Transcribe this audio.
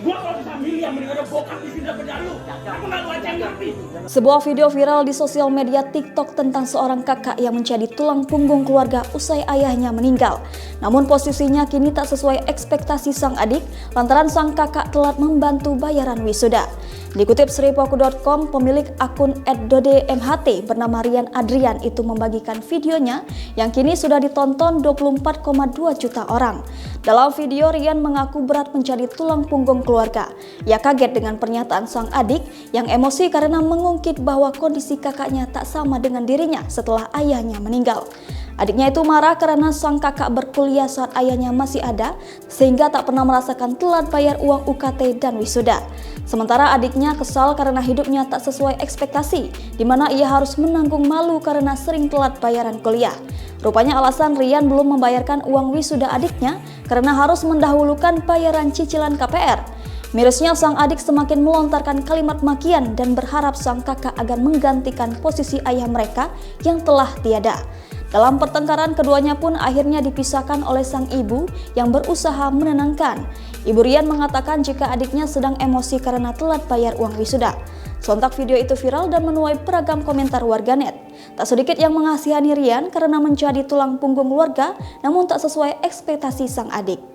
Gua kalau bisa milih yang mending ada bokap di sini daripada lu. Aku nggak lu aja yang ngerti. Sebuah video viral di sosial media TikTok tentang seorang kakak yang menjadi tulang punggung keluarga usai ayahnya meninggal. Namun posisinya kini tak sesuai ekspektasi sang adik lantaran sang kakak telat membantu bayaran wisuda. Dikutip Sripoku.com, pemilik akun @dodemht bernama Rian Adrian itu membagikan videonya yang kini sudah ditonton 24,2 juta orang. Dalam video, Rian mengaku berat menjadi tulang punggung keluarga. Ia kaget dengan pernyataan sang adik yang emosi karena mengungkit bahwa kondisi kakaknya tak sama dengan dirinya setelah ayahnya meninggal. Adiknya itu marah karena sang kakak berkuliah saat ayahnya masih ada sehingga tak pernah merasakan telat bayar uang UKT dan wisuda. Sementara adiknya kesal karena hidupnya tak sesuai ekspektasi, di mana ia harus menanggung malu karena sering telat bayaran kuliah. Rupanya alasan Rian belum membayarkan uang wisuda adiknya karena harus mendahulukan bayaran cicilan KPR. Mirisnya sang adik semakin melontarkan kalimat makian dan berharap sang kakak agar menggantikan posisi ayah mereka yang telah tiada. Dalam pertengkaran, keduanya pun akhirnya dipisahkan oleh sang ibu yang berusaha menenangkan. Ibu Rian mengatakan jika adiknya sedang emosi karena telat bayar uang wisuda. Sontak video itu viral dan menuai beragam komentar warganet. Tak sedikit yang mengasihani Rian karena menjadi tulang punggung keluarga namun tak sesuai ekspektasi sang adik.